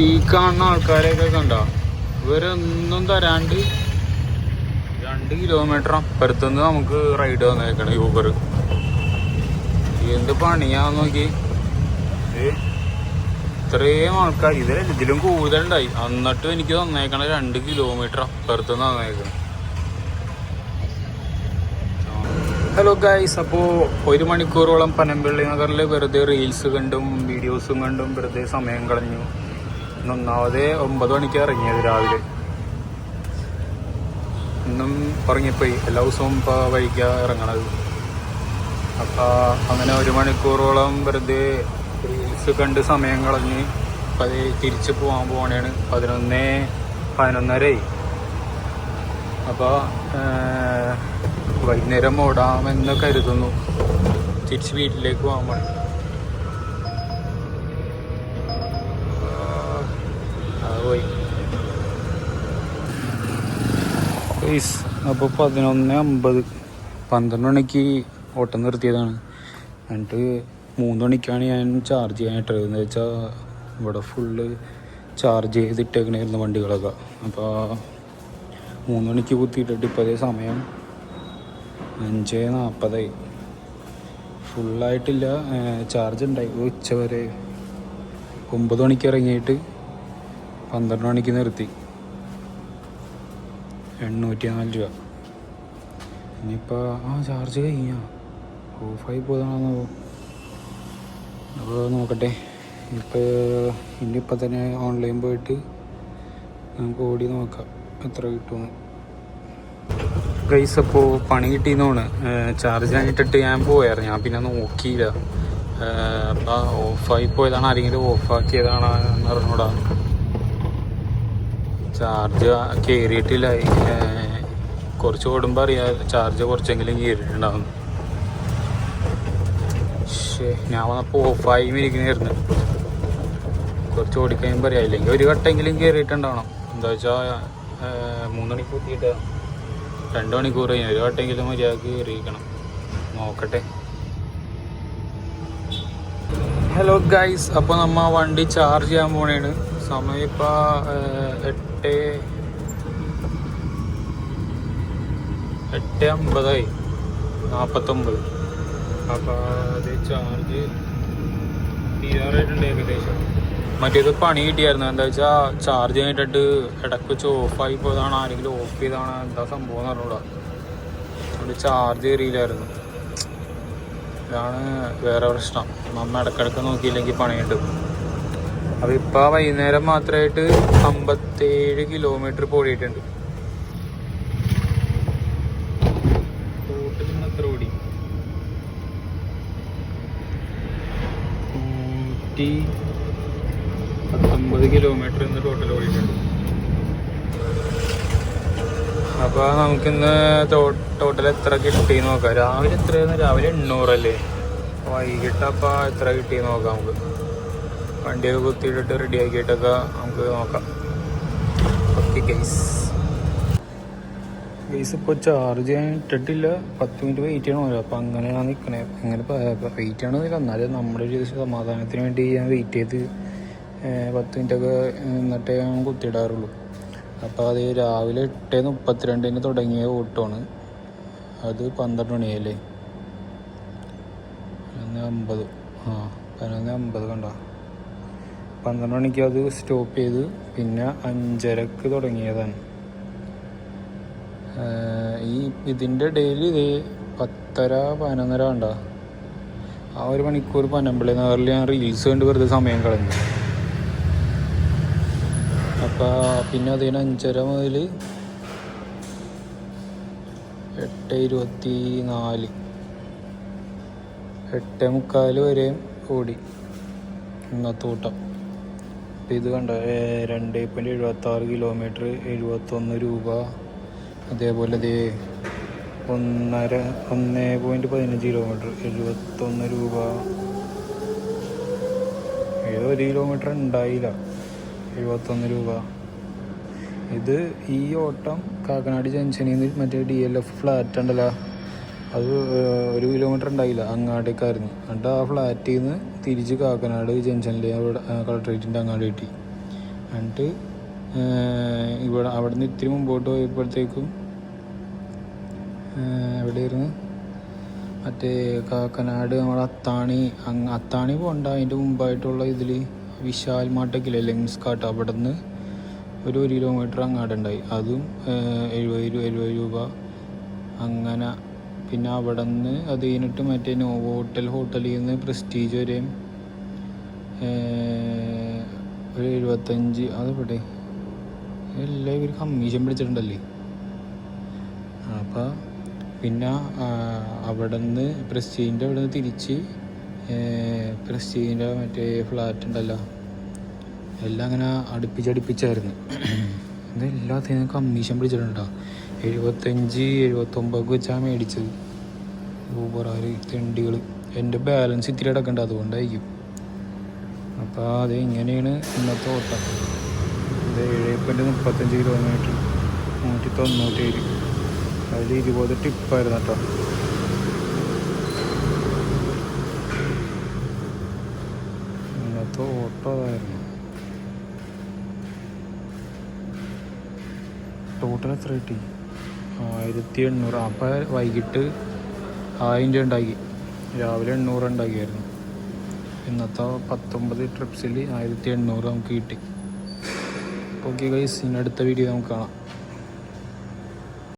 ഈ കാണുന്ന ആൾക്കാരെയൊക്കെ കണ്ടോ, ഇവരൊന്നും തരാണ്ട് 2 കിലോമീറ്റർ അപ്പുറത്തുനിന്ന് നമുക്ക് റൈഡ് വന്നേക്കണം യൂബർ. എന്ത് പണിയാന്ന് നോക്കി. ഇത്രയും ആൾക്കാർ ഇതിലും കൂടുതലുണ്ടായി. എന്നിട്ടും എനിക്ക് തന്നേക്കണ 2 കിലോമീറ്റർ അപ്പുറത്തുനിന്ന് തന്നേക്കണം. ഹലോ ഗൈസ്, അപ്പോൾ 1 മണിക്കൂറോളം പനമ്പള്ളി നഗറിൽ വെറുതെ റീൽസ് കണ്ടും വീഡിയോസും കണ്ടും വെറുതെ സമയം കളഞ്ഞു. ഒന്നാമത് 9 മണിക്ക് ഇറങ്ങിയത് രാവിലെ. ഇന്നും ഉറങ്ങിപ്പോയി. എല്ലാ ദിവസവും ഇപ്പോൾ വൈകിയാണ് ഇറങ്ങണത്. അപ്പോൾ അങ്ങനെ 1 മണിക്കൂറോളം വെറുതെ റീൽസ് കണ്ട് സമയം കളഞ്ഞ് അപ്പോൾ അത് തിരിച്ച് പോകാൻ പോകണേണ്. 11:30 അപ്പോൾ വൈകുന്നേരം ഓടാമെന്ന് കരുതുന്നു. തിരിച്ച് വീട്ടിലേക്ക് പോകാൻ വേണ്ടി. പോയി. അപ്പോൾ 11:50 12 മണിക്ക് ഓട്ടം നിർത്തിയതാണ്. എന്നിട്ട് 3 മണിക്കാണ് ഞാൻ ചാർജ് ചെയ്യാനായിട്ടത്. എന്ന് വെച്ചാൽ ഇവിടെ ഫുള്ള് ചാർജ് ചെയ്തിട്ടേക്കണായിരുന്നു വണ്ടികളൊക്കെ. അപ്പോൾ 3 മണിക്ക് കുത്തിയിട്ടിട്ട് ഇപ്പോൾ അതേ സമയം 5:40. ഫുള്ളായിട്ടില്ല, ചാർജ് ഉണ്ടായി. ഉച്ച വരെ 9 മണിക്ക് ഇറങ്ങിയിട്ട് 12 മണിക്ക് നിർത്തി. 804 രൂപ. ഇനിയിപ്പോൾ ചാർജ് കഴിഞ്ഞാൽ ഓഫായി പോയതാണെന്നോ. അപ്പോൾ നോക്കട്ടെ. ഇനിയിപ്പോൾ തന്നെ ഓൺലൈൻ പോയിട്ട് നമുക്ക് ഓടി നോക്കാം എത്ര കിട്ടുമെന്ന്. ഗൈസ്, അപ്പോൾ പണി കിട്ടിയെന്നാണ്. ചാർജ് കഴിഞ്ഞിട്ടിട്ട് ഞാൻ പോയായിരുന്നു. ഞാൻ പിന്നെ നോക്കിയില്ല. അപ്പോൾ ഓഫായി പോയതാണ്, ആരെങ്കിലും ഓഫാക്കിയതാണ് എന്ന് പറഞ്ഞൂടാ. ചാർജ് കയറിയിട്ടില്ല. കുറച്ച് ഓടുമ്പോൾ അറിയാം ചാർജ് കുറച്ചെങ്കിലും കയറിയിട്ടുണ്ടാവും. ഞാൻ വന്നപ്പോൾ ഓഫായി ഇരിക്കുന്നതായിരുന്നു. കുറച്ച് ഓടിക്കഴിയുമ്പോൾ അറിയാം. ഇല്ലെങ്കിൽ ഒരു വട്ടെങ്കിലും കയറിയിട്ടുണ്ടാവണം. എന്താ വെച്ചാൽ 3 മണിക്ക് കുത്തിയിട്ട് 2 മണിക്കൂർ കഴിഞ്ഞു. ഒരു വട്ടെങ്കിലും മര്യാദക്ക് കയറിയിരിക്കണം. നോക്കട്ടെ. ഹലോ ഗൈസ്, അപ്പോൾ നമ്മൾ വണ്ടി ചാർജ് ചെയ്യാൻ പോണേണ്. സമയം ഇപ്പോൾ 8:50 49. അപ്പോൾ അത് ചാർജ് തീരാറായിട്ടുണ്ട് ഏകദേശം. മറ്റേത് പണി കിട്ടിയായിരുന്നു. എന്താ വെച്ചാൽ ചാർജ് കഴിഞ്ഞിട്ട് ഇടയ്ക്ക് വെച്ച് ഓഫായി പോയതാണ്, ആരെങ്കിലും ഓഫ് ചെയ്താണ്, എന്താ സംഭവം എന്ന് പറഞ്ഞൂടാ. അതുകൊണ്ട് ചാർജ് കയറിയില്ലായിരുന്നു. ഇതാണ് വേറെ പ്രശ്നം. നമ്മൾ ഇടയ്ക്കിടയ്ക്ക് നോക്കിയില്ലെങ്കിൽ പണി കിട്ടും. അപ്പോൾ ഇപ്പോൾ വൈകുന്നേരം മാത്രമായിട്ട് 57 കിലോമീറ്റർ ഓടിയിട്ടുണ്ട്. ടോട്ടൽ എത്ര ഓടി? 119 കിലോമീറ്റർ ഇന്ന് ടോട്ടൽ ഓടിയിട്ടുണ്ട്. അപ്പോൾ നമുക്കിന്ന് ടോട്ടൽ എത്ര കിട്ടിയെന്ന് നോക്കാം. രാവിലെ എത്രയായിരുന്നു? രാവിലെ 800 അല്ലേ? വൈകിട്ടപ്പോൾ എത്ര കിട്ടിയെന്ന് നോക്കാം. നമുക്ക് വണ്ടിയൊക്കെ കുത്തിയിട്ടിട്ട് റെഡി ആക്കിയിട്ടൊക്കെ നമുക്ക് നോക്കാം. Okay guys. ഇപ്പോൾ ചാർജ് ചെയ്യാൻ ഇട്ടിട്ടില്ല. 10 മിനിറ്റ് വെയിറ്റ് ചെയ്യണമല്ലോ. അപ്പോൾ അങ്ങനെയാണ് നിൽക്കണേ. അങ്ങനെ വെയിറ്റ് ചെയ്യണമെന്നില്ല, എന്നാലും നമ്മുടെ ഒരു സമാധാനത്തിന് വേണ്ടി ഞാൻ വെയിറ്റ് ചെയ്ത് 10 മിനിറ്റൊക്കെ നിന്നിട്ടേ ഞാൻ കുത്തിയിടാറുള്ളൂ. അപ്പോൾ അത് രാവിലെ 8:32 തുടങ്ങിയ ഓട്ടമാണ്. അത് 12 മണിയല്ലേ? 11:50. 11:50 കണ്ടോ? 12 മണിക്ക് അത് സ്റ്റോപ്പ് ചെയ്ത് പിന്നെ 5:30 തുടങ്ങിയതാണ്. ഇതിൻ്റെ ഡെയിലി 10:30 11:30 കണ്ടോ? ആ 1 മണിക്കൂർ പനമ്പള്ളി നഗറിൽ ഞാൻ റീൽസ് കണ്ട് വെറുതെ സമയം കളഞ്ഞു. അപ്പോൾ പിന്നെ അതിന് 5:30 മുതൽ 8:24 8:45 വരെ ഓടി ഇന്നത്തെ ഓട്ടം. അപ്പോൾ ഇത് കണ്ട 2.76 കിലോമീറ്റർ 71 രൂപ. അതേപോലെ 1.15 കിലോമീറ്റർ 71 രൂപ. 1 കിലോമീറ്റർ ഉണ്ടായില്ല, 71 രൂപ. ഇത് ഈ ഓട്ടം കാക്കനാട് ജംഗ്ഷനിൽ നിന്ന് മറ്റേ DLF ഫ്ലാറ്റ് ഉണ്ടല്ലോ, അത് 1 കിലോമീറ്റർ ഉണ്ടായില്ല, അങ്ങാടേക്കായിരുന്നു. എന്നിട്ട് ആ ഫ്ലാറ്റിൽ നിന്ന് തിരിച്ച് കാക്കനാട് ജംഗ്ഷനിൽ കളക്ട്രേറ്റിൻ്റെ അങ്ങാട് കിട്ടി. എന്നിട്ട് അവിടെ നിന്ന് ഇത്തിരി മുമ്പോട്ട് പോയപ്പോഴത്തേക്കും എവിടെയായിരുന്നു മറ്റേ കാക്കനാട് നമ്മുടെ അത്താണി പോകണ്ട, അതിൻ്റെ മുമ്പായിട്ടുള്ള ഇതിൽ വിശാൽ മാട്ടക്കില്ലേ, ലെങ്സ് കാട്ട്, അവിടെ നിന്ന് ഒരു കിലോമീറ്റർ അങ്ങാടുണ്ടായി. അതും 70 രൂപ അങ്ങനെ. പിന്നെ അവിടെ നിന്ന് അത് കഴിഞ്ഞിട്ട് മറ്റേ ഹോട്ടലിൽ നിന്ന് പ്രസ്റ്റീജ് വരെയും ഒരു 75. അതെവിടെ എല്ലാം ഇവർ കമ്മീഷൻ പിടിച്ചിട്ടുണ്ടല്ലേ. അപ്പം പിന്നെ അവിടെ നിന്ന് പ്രസ്റ്റീജിൻ്റെ അവിടെ നിന്ന് തിരിച്ച് പ്രസ്റ്റീജിൻ്റെ മറ്റേ ഫ്ലാറ്റ് ഉണ്ടല്ലോ, എല്ലാം അങ്ങനെ അടുപ്പിച്ചായിരുന്നു. ഇതെല്ലാത്തിനും കമ്മീഷൻ പിടിച്ചിട്ടുണ്ടോ. 75-79 വെച്ചാണ് മേടിച്ചത്. ഊബറാര് തെണ്ടികൾ. എൻ്റെ ബാലൻസ് ഇത്തിരി അടക്കണ്ട, അതുകൊണ്ടായിരിക്കും. അപ്പോൾ അത് ഇങ്ങനെയാണ് ഇന്നത്തെ ഓട്ടം. 7.35 കിലോമീറ്റർ 197. അതിൽ 20 ടിപ്പായിരുന്നു കേട്ടോ. ഇന്നത്തെ ഓട്ടം അതായിരുന്നു. ടോട്ടൽ എത്ര കിട്ടി? 1800. അപ്പോൾ വൈകിട്ട് 1000 ഉണ്ടാക്കി, രാവിലെ 800 ഉണ്ടാക്കിയായിരുന്നു. ഇന്നത്തെ 19 ട്രിപ്സിൽ 1800 നമുക്ക് കിട്ടി. ഓക്കെ ഗൈസ്, ഇനി അടുത്ത വീഡിയോ നമുക്ക് കാണാം.